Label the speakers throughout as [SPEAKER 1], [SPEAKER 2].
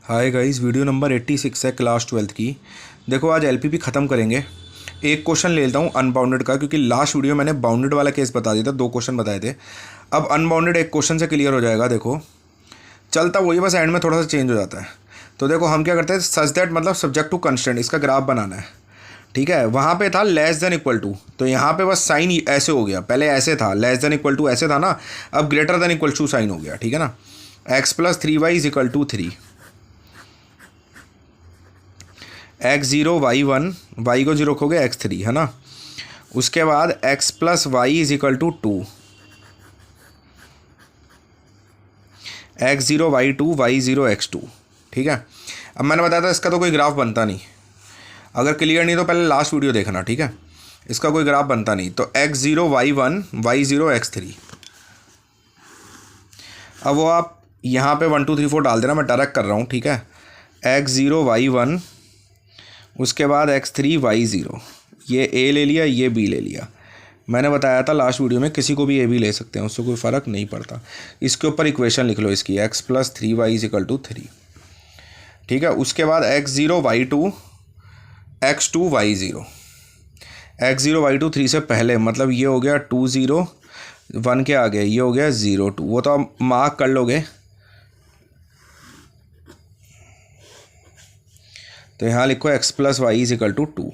[SPEAKER 1] Hi guys, video number 86 है class 12th की। देखो, आज एलपीपी ख़त्म करेंगे। एक क्वेश्चन ले लेता हूँ अनबाउंडेड का, क्योंकि लास्ट वीडियो मैंने बाउंडेड वाला केस बता दिया था, 2 क्वेश्चन बताए थे। अब अनबाउंडेड एक क्वेश्चन से क्लियर हो जाएगा। देखो, चलता वही, बस एंड में थोड़ा सा चेंज हो जाता है। तो देखो, हम क्या करते हैं, सच दैट मतलब सब्जेक्ट टू कंस्टेंट, इसका ग्राफ बनाना है। ठीक है, वहाँ पे था लेस देन इक्वल टू, तो यहाँ पे बस साइन ऐसे हो गया। पहले ऐसे था, लेस देन इक्वल टू ऐसे था ना, अब greater than equal to sign हो गया। ठीक है ना, x+3y is equal to 3, x0 y1, y को 0 रखोगे x3, है ना। उसके बाद x+y is equal to 2, x0 y2, y0 x2। ठीक है, अब मैंने बताया था इसका तो कोई ग्राफ बनता नहीं। अगर क्लियर नहीं तो पहले लास्ट वीडियो देखना। ठीक है, इसका कोई ग्राफ बनता नहीं। तो x0 y1, y0 x3। अब वो आप यहाँ पे 1 2 3 4 डाल देना, मैं डायरेक्ट कर रहा हूँ। ठीक है, x0 y1, उसके बाद x3 y0, ये a ले लिया, ये b ले लिया। मैंने बताया था लास्ट वीडियो में, किसी को भी a भी ले सकते हैं, उससे कोई फ़र्क नहीं पड़ता। इसके ऊपर इक्वेशन लिख लो इसकी, x+3y इज इक्वल टू 3। ठीक है, उसके बाद x0 y2, x2 y0, x0 y2 3 से पहले, मतलब ये हो गया 2 0 1 के आगे, ये हो गया 0 2, वो तो आप मार्क कर लोगे। तो यहाँ लिखो x+y इज इक्वल टू 2।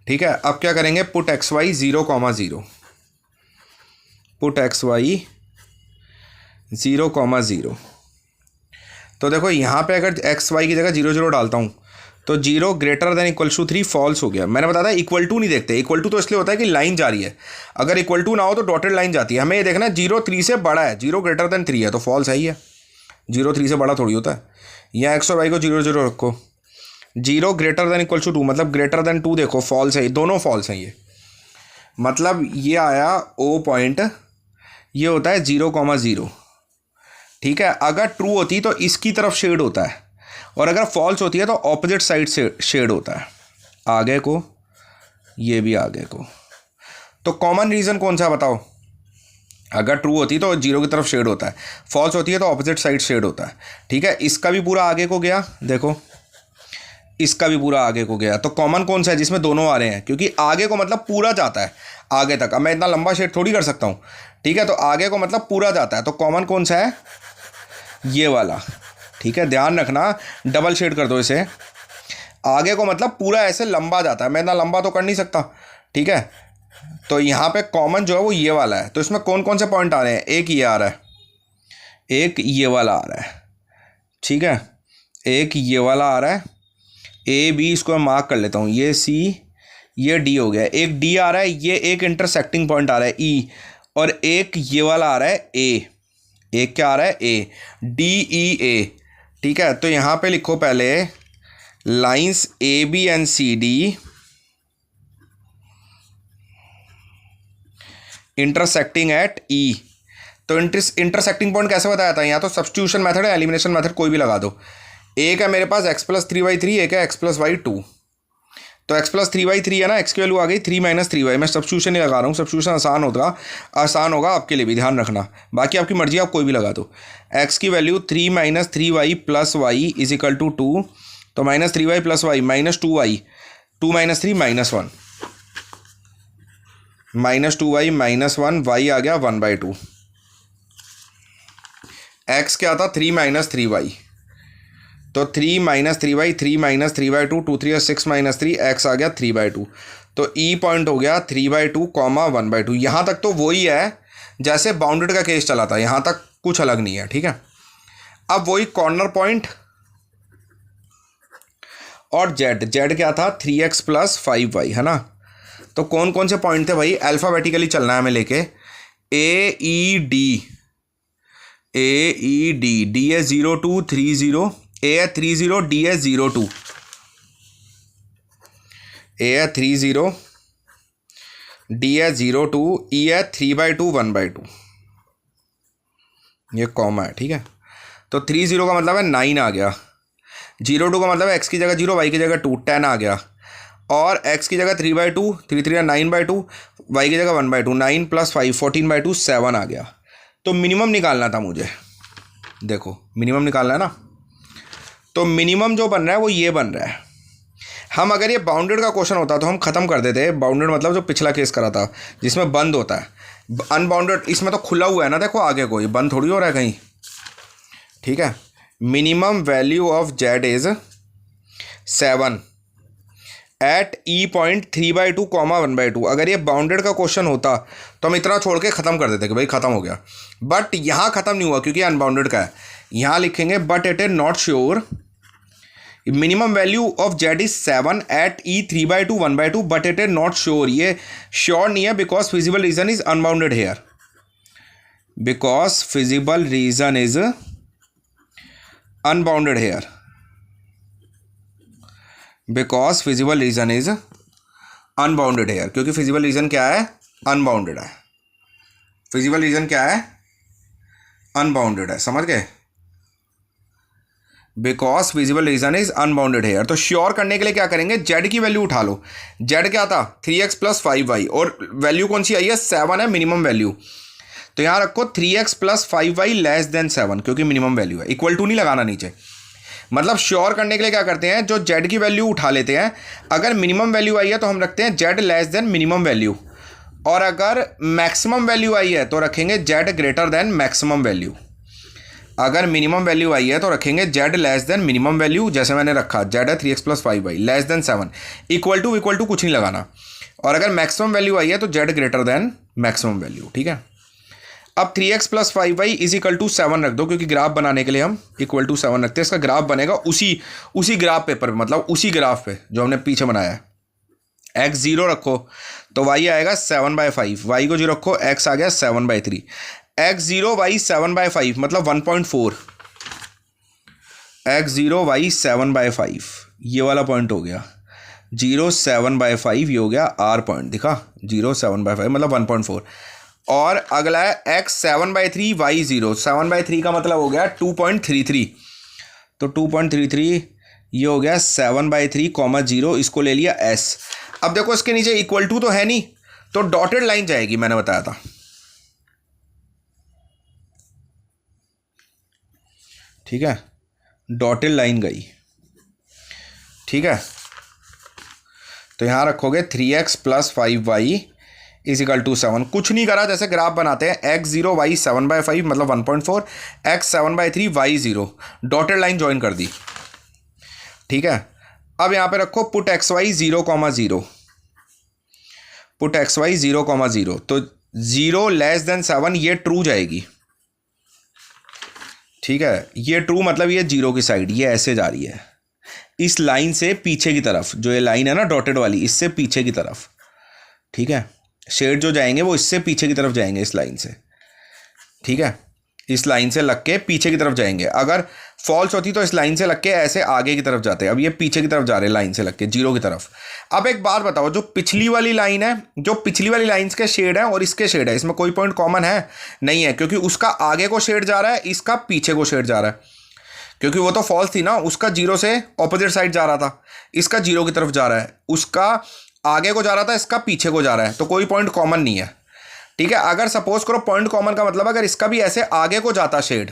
[SPEAKER 1] ठीक है, अब क्या करेंगे, पुट xy 0,0, पुट xy 0,0। तो देखो, यहाँ पे अगर xy की जगह 0 0 डालता हूँ तो 0 greater than equal to 3 false हो गया। मैंने बताया था इक्वल टू नहीं देखते, इक्वल टू तो इसलिए होता है कि लाइन जा रही है। अगर इक्वल टू ना हो तो डॉटेड लाइन जाती है। हमें ये देखना है 0 3 से बड़ा है, 0 ग्रेटर देन 3 है तो फॉल्स है ही है। 0 3 से बड़ा थोड़ी होता है। यहाँ x और y को 0 0 रखो, 0 ग्रेटर देन इक्वल टू 2, मतलब ग्रेटर देन 2 देखो, फॉल्स है, दोनों फॉल्स हैं ये। मतलब ये आया ओ पॉइंट, ये होता है 0,0। ठीक है, अगर ट्रू होती तो इसकी तरफ शेड होता है, और अगर फॉल्स होती है तो ऑपोजिट साइड से शेड होता है, आगे को, ये भी आगे को। तो कॉमन रीज़न कौन सा बताओ? अगर ट्रू होती तो 0 की तरफ शेड होता है, फॉल्स होती है तो ऑपोजिट साइड शेड होता है। ठीक है, इसका भी पूरा आगे को गया, देखो इसका भी पूरा आगे को गया। तो कॉमन कौन सा है जिसमें दोनों आ रहे हैं? क्योंकि आगे को मतलब पूरा जाता है आगे तक। अब मैं इतना लंबा शेड थोड़ी कर सकता हूँ। ठीक है, तो आगे को मतलब पूरा जाता है, तो कॉमन कौन सा है? ये वाला। ठीक है, ध्यान रखना, डबल शेड कर दो इसे। आगे को मतलब पूरा ऐसे लंबा जाता है, मैं इतना लंबा तो कर नहीं सकता। ठीक है, तो यहाँ पे कॉमन जो है वो ये वाला है। तो इसमें कौन कौन से पॉइंट आ रहे हैं? एक ये आ रहा है, एक ये वाला आ रहा है। ठीक है, एक ये वाला आ रहा है, ए बी, इसको मैं मार्क कर लेता हूँ, ये सी, ये डी हो गया। एक डी आ रहा है, ये एक इंटरसेक्टिंग पॉइंट आ रहा है ई, और एक ये वाला आ रहा है ए। एक क्या आ रहा है? A, D E A. ठीक है, तो यहाँ पे लिखो पहले lines A B and C D intersecting at E. तो इंटरसेक्टिंग पॉइंट कैसे बताया था? यहाँ तो सब्स्टिट्यूशन मेथड है, एलिमिनेशन मेथड, कोई भी लगा दो। एक है मेरे पास x+3y3, एक है x+y2। तो x+3y3 है ना, x की वैल्यू आ गई 3 - 3y। मैं सब्स्टिट्यूशन ही लगा रहा हूँ, सब्स्टिट्यूशन आसान होगा आपके लिए भी, ध्यान रखना। बाकी आपकी मर्जी, आप कोई भी लगा दो। x की value 3 - 3y + y is equal to 2। तो -3y + y -2y, 2 - 3 -1, -2y -1, y आ गया 1/2। x क्या था? 3 - 3y, तो 3 - 3y, 3 - 3/2, 2 3 6 - 3, x आ गया 3/2। तो ई पॉइंट हो गया 3/2, 1/2। यहाँ तक तो वही है जैसे बाउंडेड का केस चला था, यहाँ तक कुछ अलग नहीं है। ठीक है, अब वही कॉर्नर पॉइंट और जेड क्या था? 3x + 5y, है ना। तो कौन कौन से पॉइंट थे भाई? अल्फ़ाबेटिकली चलना है हमें लेके। ए ई डी, डी है 0 2 3 0, ए है 3 0, डी है 0 2, ए है 3 0, डी है 0 2, ई है 3/2 1/2, ये कॉमा है। ठीक है, तो 3 0 का मतलब है 9 आ गया, 0 2 का मतलब है x की जगह 0, y की जगह 2, 10 आ गया। और x की जगह 3/2, 3 3 9/2, y की जगह 1/2, 9 + 5 14/2, 7 आ गया। तो मिनिमम निकालना था मुझे, देखो मिनिमम निकालना है ना। तो मिनिमम जो बन रहा है वो ये बन रहा है। हम अगर ये बाउंडेड का क्वेश्चन होता तो हम ख़त्म कर देते। बाउंडेड मतलब जो पिछला केस करा था जिसमें बंद होता है, अनबाउंडेड इसमें तो खुला हुआ है ना, देखो आगे कोई बंद थोड़ी हो रहा है कहीं, ठीक है। Minimum value of Z is 7 at E point 3/2 comma 1/2। अगर ये बाउंडेड का क्वेश्चन होता तो हम इतना छोड़ के ख़त्म कर देते कि भाई ख़त्म हो गया, बट यहाँ ख़त्म नहीं हुआ क्योंकि अनबाउंडेड का है। यहाँ लिखेंगे but it is not sure, minimum value of Z is 7 at E 3/2 1/2 but it is not sure. ये श्योर नहीं है because feasible region is unbounded here, because feasible region is unbounded here, because feasible region is unbounded here, क्योंकि feasible region क्या है, unbounded है। Feasible region क्या है, unbounded है, समझ गए, because feasible region is unbounded here. तो श्योर करने के लिए क्या करेंगे, जेड की वैल्यू उठा लो। जेड क्या था 3x + 5y और वैल्यू कौन सी आई है 7 है मिनिमम वैल्यू, तो यहाँ रखो 3x + 5y लेस देन 7 क्योंकि मिनिमम वैल्यू है। इक्वल टू नहीं लगाना नीचे, मतलब श्योर करने के लिए क्या करते हैं, जो जेड की वैल्यू उठा लेते हैं। अगर मिनिमम वैल्यू आई है तो हम रखते हैं Z less than minimum value, और अगर मैक्सिमम वैल्यू आई है तो रखेंगे Z greater than maximum value. अगर मिनिमम वैल्यू आई है तो रखेंगे Z less than minimum value, जैसे मैंने रखा जेड है 3x + 5y less than 7, equal to कुछ नहीं लगाना। और अगर मैक्सिमम वैल्यू आई है तो Z greater than maximum value, ठीक है। अब 3x + 5y = 7 रख दो, क्योंकि ग्राफ बनाने के लिए हम = 7 रखते हैं। इसका ग्राफ बनेगा उसी ग्राफ पेपर पे, मतलब उसी ग्राफ पे जो हमने पीछे बनाया है। x 0 रखो तो y आएगा 7/5, y को 0 रखो x आ गया 7/3, x 0 y 7/5 मतलब 1.4, x 0 y 7/5 ये वाला पॉइंट हो गया, 0 7/5 ये हो गया r पॉइंट, दिखा 0 7/5 मतलब 1.4। और अगला है x 7/3 y 0, 7/3 का मतलब हो गया 2.33, तो 2.33 ये हो गया 7/3, 0 इसको ले लिया s। अब देखो इसके नीचे इक्वल टू तो है नहीं, तो डॉटेड लाइन जाएगी, मैंने बताया था, ठीक है, डॉटेड लाइन गई, ठीक है। तो यहां रखोगे 3x + 5y = 7, कुछ नहीं करा, जैसे ग्राफ बनाते हैं, x 0 y 7/5 मतलब 1.4, x 7/3 y 0, dotted line join कर दी, ठीक है। अब यहां पे रखो पुट xy 0,0, पुट xy 0,0, तो 0 लेस देन 7 ये ट्रू जाएगी, ठीक है। ये ट्रू मतलब ये 0 की साइड, ये ऐसे जा रही है इस लाइन से पीछे की तरफ, जो ये लाइन है ना डॉटेड वाली, इससे पीछे की तरफ, ठीक है। शेड जो जाएंगे वो इससे पीछे की तरफ जाएंगे, इस लाइन से, ठीक है, इस लाइन से लग के पीछे की तरफ जाएंगे। अगर फॉल्स होती तो इस लाइन से लग के ऐसे आगे की तरफ जाते, अब ये पीछे की तरफ जा रहे हैं लाइन से लग के 0 की तरफ। अब एक बात बताओ, जो पिछली वाली लाइन है, जो पिछली वाली लाइन्स के शेड है और इसके शेड है, इसमें कोई पॉइंट कॉमन है नहीं है, क्योंकि उसका आगे को शेड जा रहा है, इसका पीछे को शेड जा रहा है, क्योंकि वो तो फॉल्स थी ना, उसका 0 से ऑपोजिट साइड जा रहा था, इसका 0 की तरफ जा रहा है, उसका आगे को जा रहा था, इसका पीछे को जा रहा है, तो कोई पॉइंट कॉमन नहीं है, ठीक है। अगर सपोज करो पॉइंट कॉमन का मतलब अगर इसका भी ऐसे आगे को जाता, शेड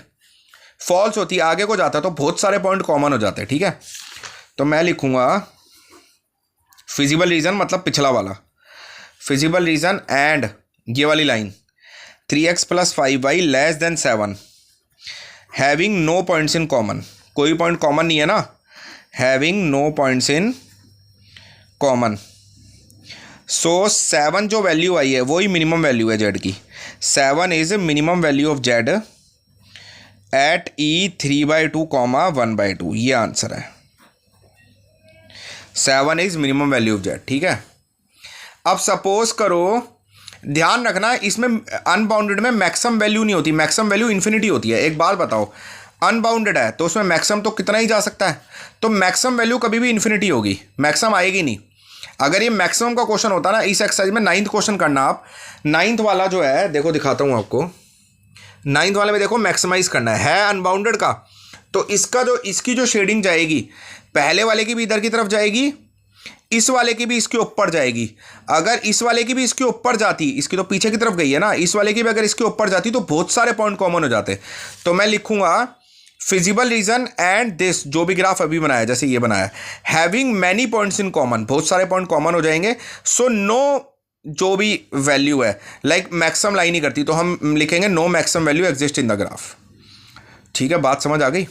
[SPEAKER 1] फॉल्स होती आगे को जाता, तो बहुत सारे पॉइंट कॉमन हो जाते, ठीक है। तो मैं लिखूंगा फिजिबल रीजन मतलब पिछला वाला, फिजिबल रीजन एंड ये वाली line 3x + 5y less than 7 having no points in common, कोई पॉइंट कॉमन नहीं है ना, having no points in common. So 7 जो वैल्यू आई है वही मिनिमम वैल्यू है जेड की, 7 is minimum value of Z at E 3/2, 1/2, ये आंसर है, 7 is minimum value of Z, ठीक है। अब सपोज करो, ध्यान रखना इसमें अनबाउंडेड में मैक्सिमम वैल्यू नहीं होती, मैक्सिमम वैल्यू इन्फिनिटी होती है। एक बात बताओ, अनबाउंडेड है तो उसमें मैक्सिमम तो कितना ही जा सकता है, तो मैक्सिमम वैल्यू कभी भी इन्फिनिटी होगी, मैक्सिमम आएगी नहीं। अगर ये मैक्सिमम का क्वेश्चन होता ना, इस एक्सरसाइज में 9th क्वेश्चन करना आप, 9th वाला जो है देखो दिखाता हूँ आपको, 9th वाले में देखो मैक्सिमाइज करना है अनबाउंडेड का, तो इसकी जो शेडिंग जाएगी, पहले वाले की भी इधर की तरफ जाएगी, इस वाले की भी इसके ऊपर जाएगी। अगर इस वाले की भी इसके ऊपर जाती, इसकी तो पीछे की तरफ गई है ना, इस वाले की भी अगर इसके ऊपर जाती तो बहुत सारे पॉइंट कॉमन हो जाते। तो मैं लिखूंगा फिजिबल रीजन एंड दिस, जो भी ग्राफ अभी बनाया जैसे ये बनाया, having many points in common, बहुत सारे पॉइंट कॉमन हो जाएंगे। सो नो, जो भी वैल्यू है लाइक मैक्सिमम लाइन ही करती, तो हम लिखेंगे no maximum value exist in the graph. ठीक है, बात समझ आ गई?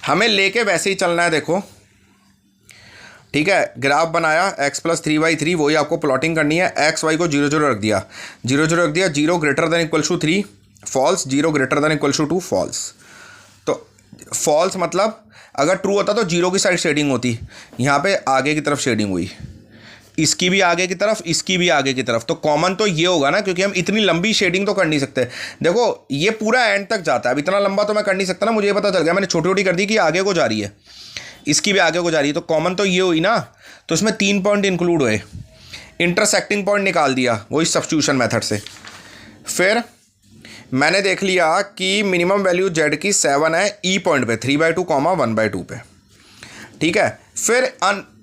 [SPEAKER 1] हमें लेके वैसे ही चलना है, देखो ठीक है। ग्राफ बनाया x+3/3, वही आपको प्लॉटिंग करनी है। एक्स वाई को 0 0 रख दिया, 0 0 रख दिया, 0 greater than equal to 3 false, 0 greater than equal to 2 false. तो फॉल्स मतलब अगर ट्रू होता तो 0 की साइड शेडिंग होती, यहाँ पे आगे की तरफ शेडिंग हुई, इसकी भी आगे की तरफ, इसकी भी आगे की तरफ, तो कॉमन तो ये होगा ना, क्योंकि हम इतनी लंबी शेडिंग तो कर नहीं सकते। देखो ये पूरा एंड तक जाता है, अब इतना लंबा तो मैं कर नहीं सकता ना, मुझे ये पता चल गया, मैंने छोटी छोटी कर दी कि आगे को जा रही है, इसकी भी आगे को जा रही है, तो कॉमन तो ये हुई ना। तो इसमें 3 पॉइंट इंक्लूड हुए, इंटरसेक्टिंग पॉइंट निकाल दिया वही सब्स्टिट्यूशन मेथड से। फिर मैंने देख लिया कि मिनिमम वैल्यू जेड की 7 है ई पॉइंट पे, 3/2 1/2 पे, ठीक है। फिर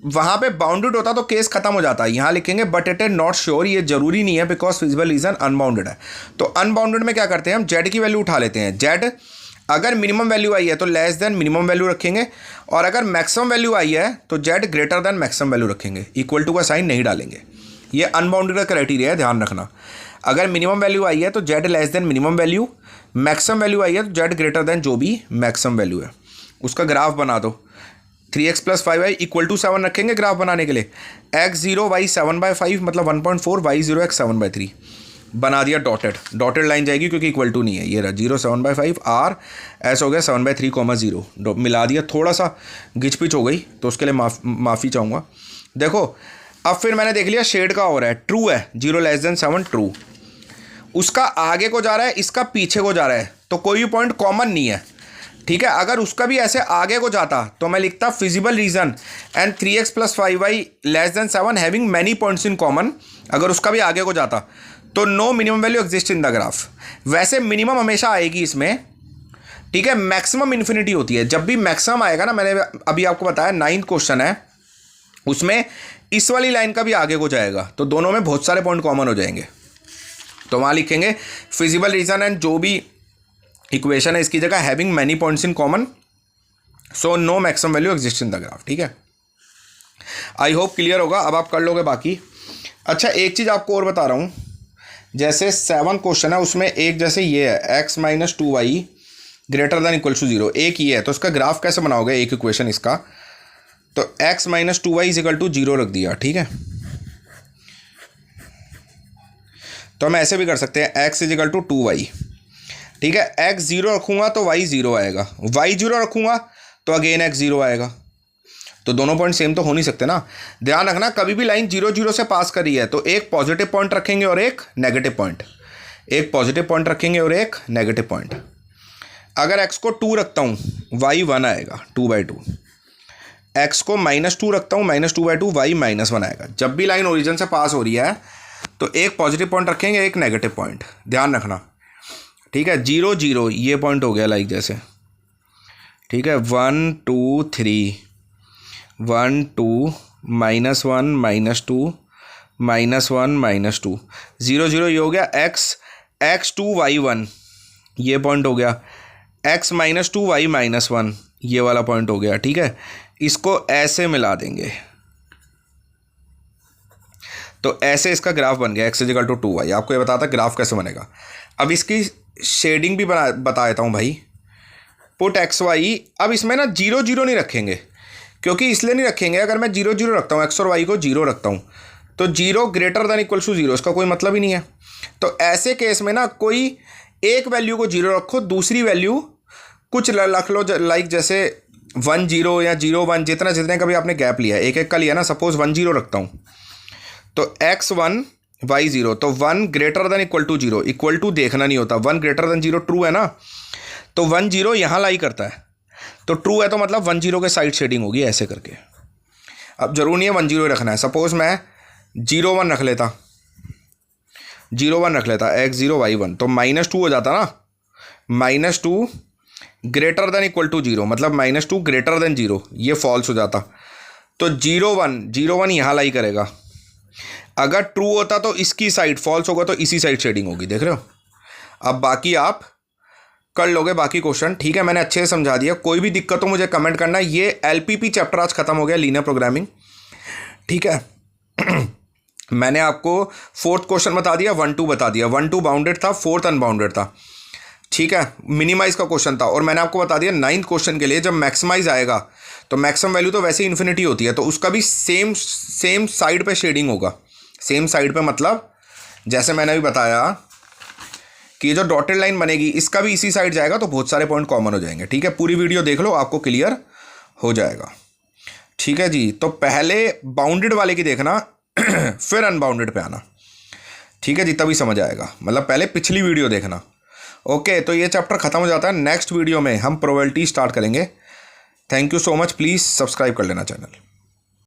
[SPEAKER 1] वहाँ पे बाउंडेड होता तो केस खत्म हो जाता है, यहाँ लिखेंगे but it is not sure, ये जरूरी नहीं है बिकॉज फिजिबल रीजन अनबाउंडेड है। तो अनबाउंडेड में क्या करते हैं हम, जेड की वैल्यू उठा लेते हैं। जेड अगर मिनिमम वैल्यू आई है तो लेस देन मिनिमम वैल्यू रखेंगे, और अगर मैक्सिमम वैल्यू आई है तो Z greater than maximum value रखेंगे, इक्वल टू का साइन नहीं डालेंगे। ये अनबाउंडेड का क्राइटेरिया है, ध्यान रखना। अगर मिनिमम वैल्यू आई है तो Z less than minimum value, maximum value आई है तो जेड ग्रेटर देन जो भी मैक्सिमम वैल्यू है। उसका ग्राफ बना दो, 3x + 5y = 7 रखेंगे ग्राफ बनाने के लिए। x0 y 7/5 मतलब 1.4, y0 x 7/3 बना दिया। डॉटेड लाइन जाएगी क्योंकि इक्वल टू नहीं है, ये रहा 0 7/5 r ऐसा हो गया 7/3, 0 मिला दिया। थोड़ा सा घिचपिच हो गई तो उसके लिए माफ़ी चाहूँगा। देखो अब फिर मैंने देख लिया शेड का हो रहा है, ट्रू है, 0 < 7 ट्रू, उसका आगे को जा रहा है, इसका पीछे को जा रहा है, तो कोई भी पॉइंट कॉमन नहीं है, ठीक है। अगर उसका भी ऐसे आगे को जाता तो मैं लिखता feasible region and 3x + 5y < 7 having many points in common. अगर उसका भी आगे को जाता तो no minimum value exist in the graph. वैसे मिनिमम हमेशा आएगी इसमें, ठीक है, मैक्सिमम इन्फिनिटी होती है। जब भी मैक्सिमम आएगा ना, मैंने अभी आपको बताया 9th क्वेश्चन है, उसमें इस वाली लाइन का भी आगे को जाएगा, तो दोनों में बहुत सारे पॉइंट कॉमन हो जाएंगे। तो वहाँ लिखेंगे फिजिबल रीजन एंड जो भी इक्वेशन है इसकी जगह having many points in common, so no maximum value exist in the graph. ठीक है, आई होप क्लियर होगा, अब आप कर लोगे बाकी। अच्छा एक चीज़ आपको और बता रहा हूँ, जैसे 7 क्वेश्चन है उसमें एक जैसे ये है x - 2y > 0, एक ये है, तो उसका ग्राफ कैसे बनाओगे, एक इक्वेशन इसका, तो x - 2y = 0 रख दिया, ठीक है। तो हम ऐसे भी कर सकते हैं x = 2y, ठीक है। x 0 रखूँगा तो y 0 आएगा, y 0 रखूँगा तो अगेन x 0 आएगा, तो दोनों पॉइंट सेम तो हो नहीं सकते ना। ध्यान रखना कभी भी लाइन 0 0 से पास कर रही है तो एक पॉजिटिव पॉइंट रखेंगे और एक नेगेटिव पॉइंट, एक पॉजिटिव पॉइंट रखेंगे और एक नेगेटिव पॉइंट। अगर x को 2 रखता हूँ y 1 आएगा 2/2, x को -2 रखता हूँ -2/2 y -1 आएगा। जब भी लाइन ओरिजिन से पास हो रही है तो एक पॉजिटिव पॉइंट रखेंगे, एक नेगेटिव पॉइंट, ध्यान रखना, ठीक है। 0 0 ये पॉइंट हो गया लाइक जैसे, ठीक है, 1 2 3 1 2 -1 -2 -1 -2 0 0 ये हो गया x2 y 1 ये पॉइंट हो गया, x -2 y -1 ये वाला पॉइंट हो गया, ठीक है। इसको ऐसे मिला देंगे तो ऐसे इसका ग्राफ बन गया x = 2y। आपको ये बताता ग्राफ कैसे बनेगा। अब इसकी शेडिंग भी बता देता हूँ भाई। पुट xy, अब इसमें ना 0 0 नहीं रखेंगे, क्योंकि इसलिए नहीं रखेंगे, अगर मैं 0 0 रखता हूँ x और y को 0 रखता हूँ तो 0 > 0, इसका कोई मतलब ही नहीं है। तो ऐसे केस में ना कोई एक वैल्यू को 0 रखो, दूसरी वैल्यू कुछ रख लो, लाइक जैसे 1 0 या 0 1, जितने का भी आपने गैप लिया, एक एक का लिया ना, सपोज 1 0 रखता हूँ तो x 1 y 0, तो 1 > 0, इक्वल टू देखना नहीं होता, 1 > 0 ट्रू है ना, तो 1 0 यहाँ लाई करता है, तो ट्रू है तो मतलब 1 0 के साइड शेडिंग होगी ऐसे करके। अब जरूर नहीं है 1 0 रखना है, सपोज मैं 0 1 रख लेता, 0 1 रख लेता, x 0 y 1, तो -2 हो जाता ना, -2 > 0 मतलब -2 > 0, ये फॉल्स हो जाता, तो 0 1 यहाँ लाई करेगा। अगर ट्रू होता तो इसकी साइड, फॉल्स होगा तो इसी साइड शेडिंग होगी, देख रहे हो। अब बाकी आप कर लोगे बाकी क्वेश्चन, ठीक है। मैंने अच्छे से समझा दिया, कोई भी दिक्कत हो मुझे कमेंट करना। ये LPP चैप्टर आज खत्म हो गया, लीनियर प्रोग्रामिंग, ठीक है। मैंने आपको 4th क्वेश्चन बता दिया, 1-2 बता दिया, 1-2 बाउंडेड था, 4th अनबाउंडेड था, ठीक है। मिनिमाइज का क्वेश्चन था, और मैंने आपको बता दिया 9th क्वेश्चन के लिए जब मैक्सिमाइज आएगा तो मैक्सिमम वैल्यू तो वैसे ही इन्फिनिटी होती है, तो उसका भी सेम साइड पे शेडिंग होगा। सेम साइड पे मतलब जैसे मैंने अभी बताया कि जो डॉटेड लाइन बनेगी इसका भी इसी साइड जाएगा, तो बहुत सारे पॉइंट कॉमन हो जाएंगे, ठीक है। पूरी वीडियो देख लो, आपको क्लियर हो जाएगा, ठीक है जी। तो पहले बाउंडेड वाले की देखना फिर अनबाउंडेड पे आना, ठीक है जी, तभी समझ आएगा। मतलब पहले पिछली वीडियो देखना। ओके, तो ये चैप्टर खत्म हो जाता है। नेक्स्ट वीडियो में हम प्रोबेबिलिटी स्टार्ट करेंगे। Thank you so much, please subscribe कर लेना चैनल।